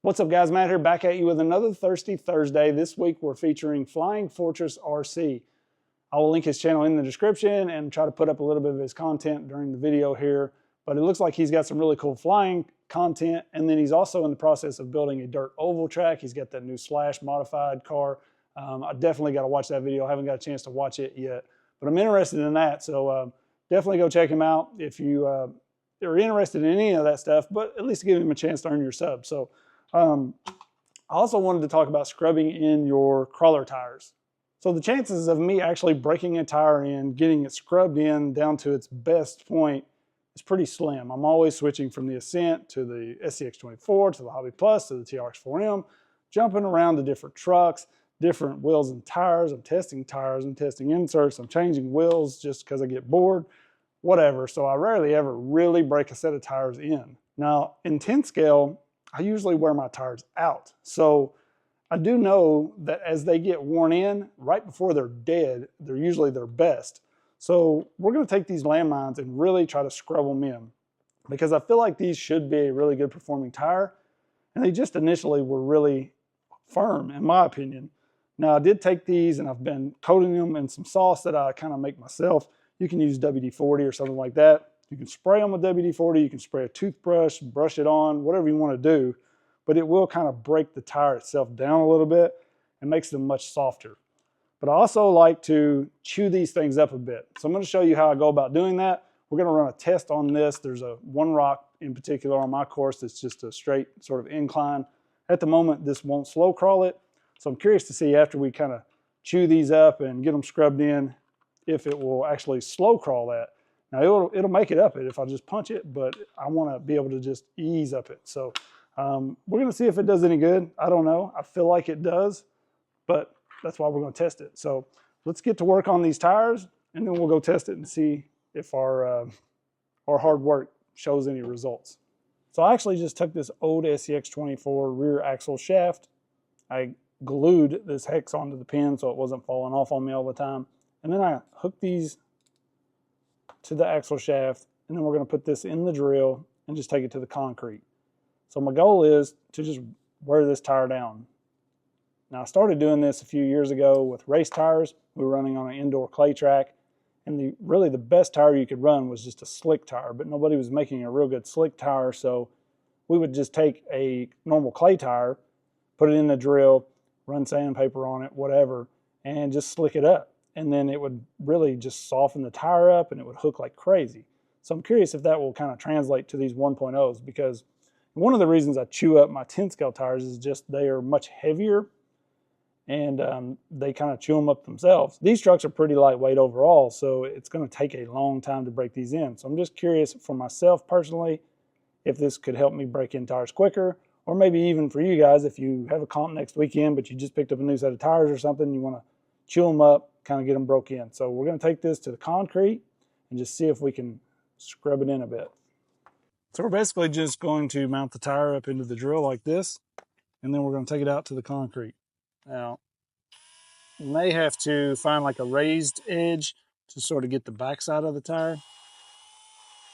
What's up guys, Matt here, back at you with another Thirsty Thursday. This week we're featuring Flying Fortress RC. I will link his channel in the description and try to put up a little bit of his content during the video here. But it looks like he's got some really cool flying content, and then he's also in the process of building a dirt oval track. He's got that new Slash modified car. I definitely got to watch that video. I haven't got a chance to watch it yet, but I'm interested in that. So definitely go check him out if you are interested in any of that stuff, but at least give him a chance to earn your sub. So I also wanted to talk about scrubbing in your crawler tires. So the chances of me actually breaking a tire in, getting it scrubbed in down to its best point is pretty slim. I'm always switching from the Ascent to the SCX24 to the Hobby Plus to the TRX4M, jumping around to different trucks, different wheels and tires. I'm testing inserts, I'm changing wheels just because I get bored, whatever. So I rarely ever really break a set of tires in. Now in 10 scale, I usually wear my tires out. So I do know that as they get worn in, right before they're dead, they're usually their best. So we're gonna take these landmines and really try to scrub them in, because I feel like these should be a really good performing tire. And they just initially were really firm, in my opinion. Now I did take these and I've been coating them in some sauce that I kind of make myself. You can use WD-40 or something like that. You can spray them with WD-40, you can spray a toothbrush, brush it on, whatever you want to do, but it will kind of break the tire itself down a little bit and makes them much softer. But I also like to chew these things up a bit. So I'm going to show you how I go about doing that. We're going to run a test on this. There's one rock in particular on my course that's just a straight sort of incline. At the moment, this won't slow crawl it. So I'm curious to see after we kind of chew these up and get them scrubbed in, if it will actually slow crawl that. Now it'll make it up it if I just punch it, but I want to be able to just ease up it. So we're going to see if it does any good. I don't know. I feel like it does, but that's why we're going to test it. So let's get to work on these tires, and then we'll go test it and see if our hard work shows any results. So I actually just took this old SCX24 rear axle shaft. I glued this hex onto the pin so it wasn't falling off on me all the time. And then I hooked these to the axle shaft, and then we're going to put this in the drill and just take it to the concrete. So my goal is to just wear this tire down. Now I started doing this a few years ago with race tires. We were running on an indoor clay track, and really the best tire you could run was just a slick tire, but nobody was making a real good slick tire, so we would just take a normal clay tire, put it in the drill, run sandpaper on it, whatever, and just slick it up. And then it would really just soften the tire up and it would hook like crazy. So I'm curious if that will kind of translate to these 1.0s, because one of the reasons I chew up my 10 scale tires is just they are much heavier, and they kind of chew them up themselves. These trucks are pretty lightweight overall, so it's going to take a long time to break these in. So I'm just curious for myself personally if this could help me break in tires quicker, or maybe even for you guys if you have a comp next weekend but you just picked up a new set of tires or something, you want to chew them up, kind of get them broke in. So we're going to take this to the concrete and just see if we can scrub it in a bit. So we're basically just going to mount the tire up into the drill like this, and then we're going to take it out to the concrete. Now, you may have to find like a raised edge to sort of get the backside of the tire,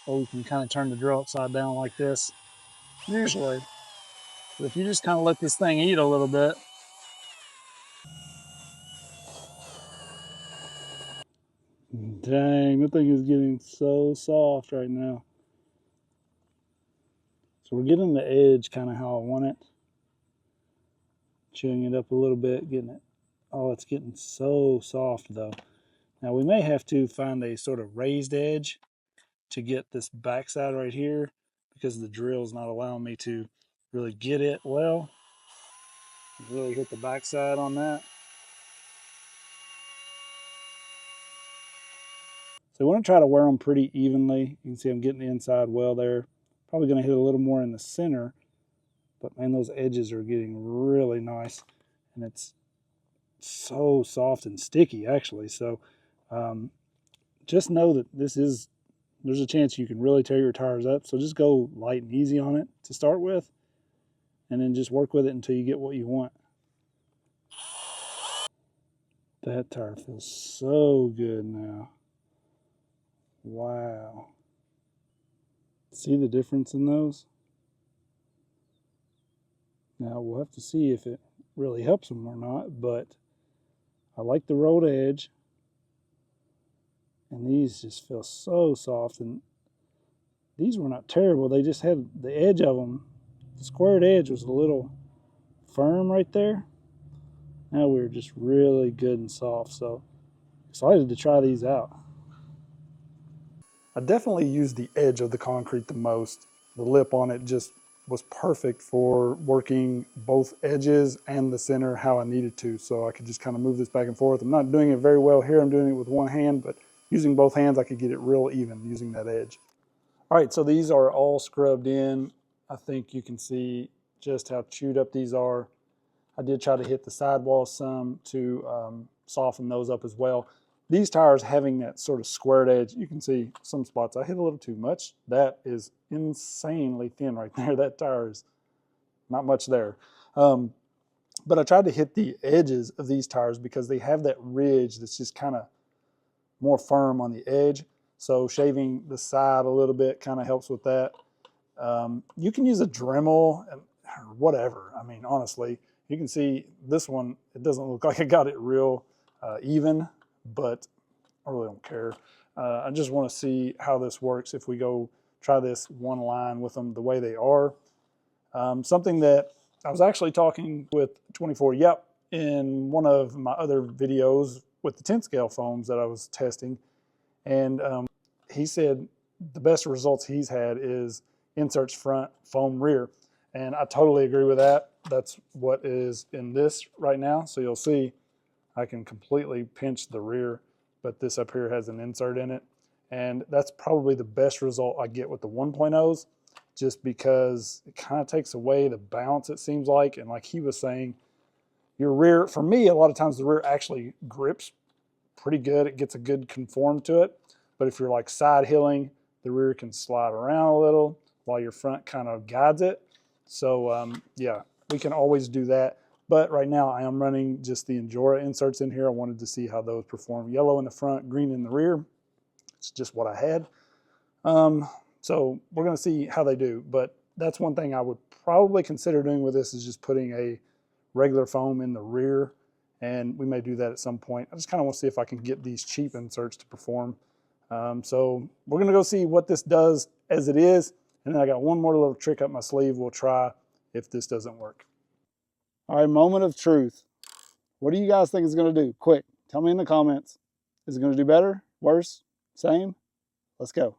or we can kind of turn the drill upside down like this. Usually, but if you just kind of let this thing eat a little bit, dang, that thing is getting so soft right now. So we're getting the edge kind of how I want it. Chewing it up a little bit, getting it. Oh, it's getting so soft though. Now we may have to find a sort of raised edge to get this backside right here, because the drill is not allowing me to really get it well. Really hit the backside on that. So we want to try to wear them pretty evenly. You can see I'm getting the inside well there. Probably going to hit a little more in the center, but man, those edges are getting really nice, and it's so soft and sticky actually. So just know that there's a chance you can really tear your tires up. So just go light and easy on it to start with, and then just work with it until you get what you want. That tire feels so good now. Wow. See the difference in those? Now we'll have to see if it really helps them or not, but I like the rolled edge, and these just feel so soft, and these were not terrible. They just had the edge of them, the squared edge was a little firm right there. Now we're just really good and soft, so excited to try these out. I definitely used the edge of the concrete the most. The lip on it just was perfect for working both edges and the center how I needed to, so I could just kind of move this back and forth. I'm not doing it very well here, I'm doing it with one hand, but using both hands I could get it real even using that edge. All right, so these are all scrubbed in. I think you can see just how chewed up these are. I did try to hit the sidewalls some to soften those up as well. These tires having that sort of squared edge, you can see some spots I hit a little too much. That is insanely thin right there. That tire is not much there. But I tried to hit the edges of these tires because they have that ridge that's just kind of more firm on the edge. So shaving the side a little bit kind of helps with that. You can use a Dremel or whatever. I mean, honestly, you can see this one, it doesn't look like I got it real even, but I really don't care. I just want to see how this works if we go try this one line with them the way they are. Something that I was actually talking with 24 Yep in one of my other videos with the 10 scale foams that I was testing. And he said the best results he's had is inserts front, foam rear. And I totally agree with that. That's what is in this right now. So you'll see I can completely pinch the rear, but this up here has an insert in it. And that's probably the best result I get with the 1.0s, just because it kind of takes away the bounce, it seems like. And like he was saying, your rear, for me, a lot of times the rear actually grips pretty good. It gets a good conform to it. But if you're like side hilling, the rear can slide around a little while your front kind of guides it. So yeah, we can always do that. But right now I am running just the Injora inserts in here. I wanted to see how those perform. Yellow in the front, green in the rear. It's just what I had. So we're going to see how they do. But that's one thing I would probably consider doing with this, is just putting a regular foam in the rear. And we may do that at some point. I just kind of want to see if I can get these cheap inserts to perform. So we're going to go see what this does as it is. And then I got one more little trick up my sleeve we'll try if this doesn't work. All right, moment of truth. What do you guys think it's going to do? Quick, tell me in the comments. Is it going to do better, worse, same? Let's go.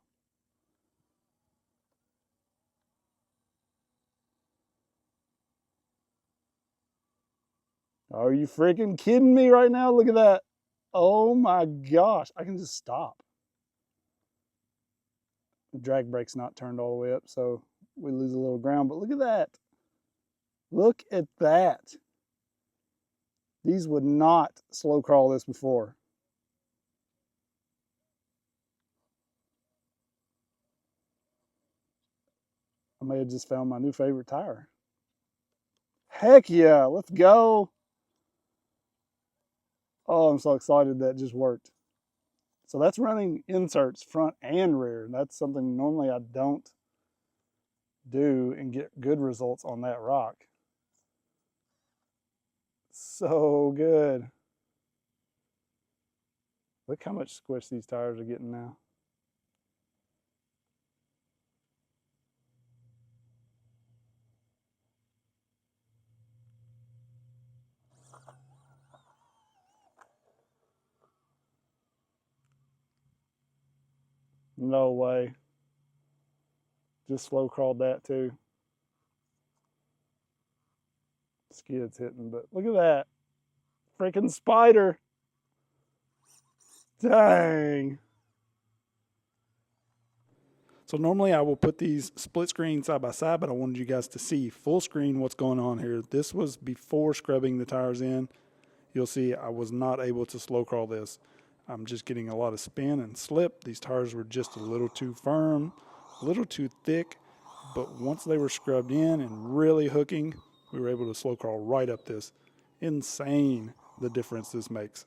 Are you freaking kidding me right now? Look at that. Oh my gosh, I can just stop. The drag brake's not turned all the way up, so we lose a little ground, but look at that. Look at that. These would not slow crawl this before. I may have just found my new favorite tire. Heck yeah, let's go. Oh, I'm so excited that just worked. So that's running inserts front and rear. That's something normally I don't do and get good results on that rock. So good. Look how much squish these tires are getting now. No way. Just slow crawled that too. Skid's hitting, but look at that. Freaking spider. Dang. So normally I will put these split screen side by side, but I wanted you guys to see full screen what's going on here. This was before scrubbing the tires in. You'll see I was not able to slow crawl this. I'm just getting a lot of spin and slip. These tires were just a little too firm, a little too thick, but once they were scrubbed in and really hooking, we were able to slow crawl right up this. Insane the difference this makes.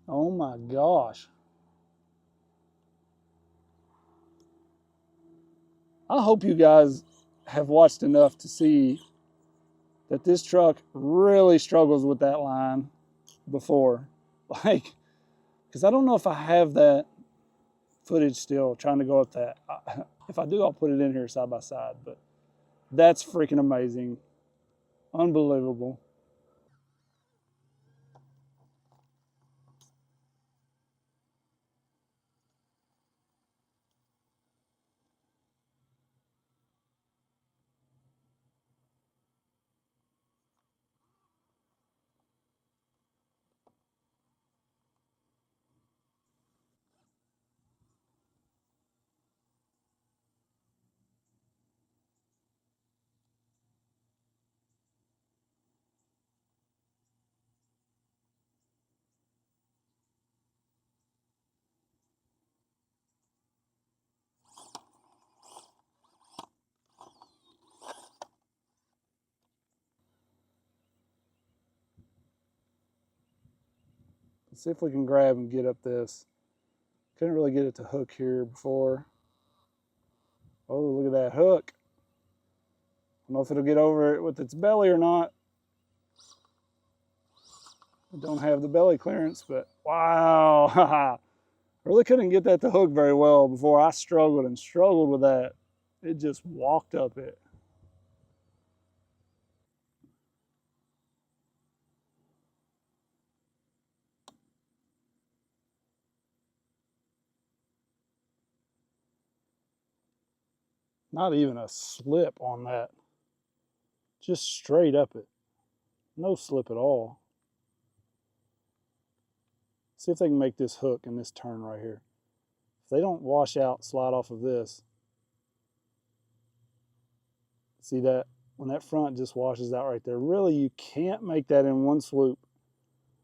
Oh my gosh. I hope you guys have watched enough to see that this truck really struggles with that line before. Like, because I don't know if I have that footage still trying to go up that. If I do, I'll put it in here side by side, but that's freaking amazing. Unbelievable. Let's see if we can grab and get up this. Couldn't really get it to hook here before. Oh, look at that hook. I don't know if it'll get over it with its belly or not. I don't have the belly clearance, but wow. I really couldn't get that to hook very well before. I struggled and struggled with that. It just walked up it. Not even a slip on that. Just straight up it. No slip at all. See if they can make this hook in this turn right here. If they don't wash out, slide off of this. See that? When that front just washes out right there, really you can't make that in one swoop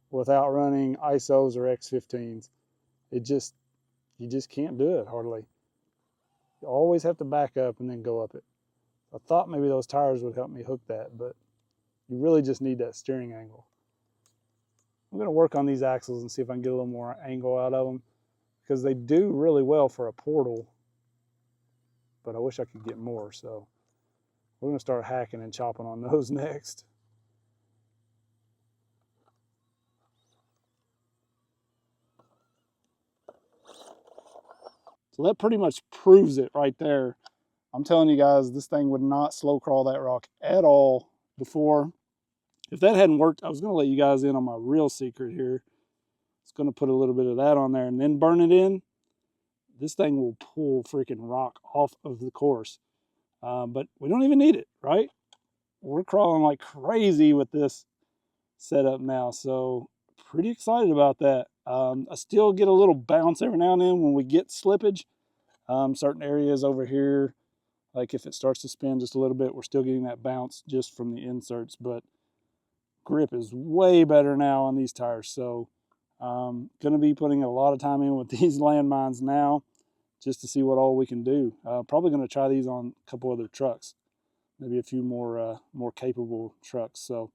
without running ISOs or X15s. You just can't do it hardly. You always have to back up and then go up it. I thought maybe those tires would help me hook that, but you really just need that steering angle. I'm going to work on these axles and see if I can get a little more angle out of them because they do really well for a portal, but I wish I could get more. So we're going to start hacking and chopping on those next. So that pretty much proves it right there. I'm telling you guys, this thing would not slow crawl that rock at all before. If that hadn't worked, I was going to let you guys in on my real secret here. It's going to put a little bit of that on there and then burn it in. This thing will pull freaking rock off of the course. But we don't even need it, right? We're crawling like crazy with this setup now. So pretty excited about that. I still get a little bounce every now and then when we get slippage. Certain areas over here, like if it starts to spin just a little bit, we're still getting that bounce just from the inserts, but grip is way better now on these tires. So going to be putting a lot of time in with these landmines now just to see what all we can do. Probably going to try these on a couple other trucks, maybe a few more capable trucks. So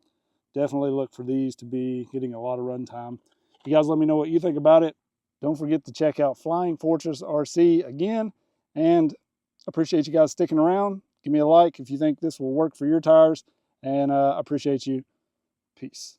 definitely look for these to be getting a lot of run time. You guys let me know what you think about it. Don't forget to check out Flying Fortress RC again, and appreciate you guys sticking around. Give me a like if you think this will work for your tires, and appreciate you. Peace.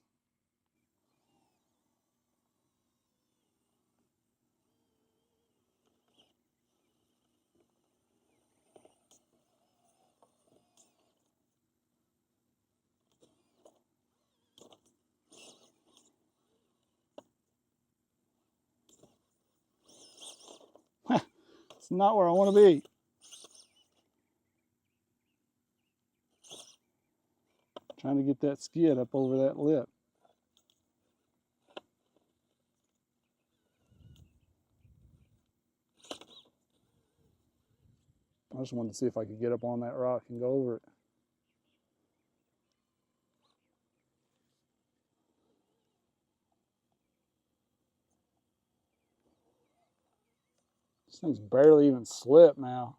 It's not where I want to be. Trying to get that skid up over that lip. I just wanted to see if I could get up on that rock and go over it. This thing's barely even slipped now.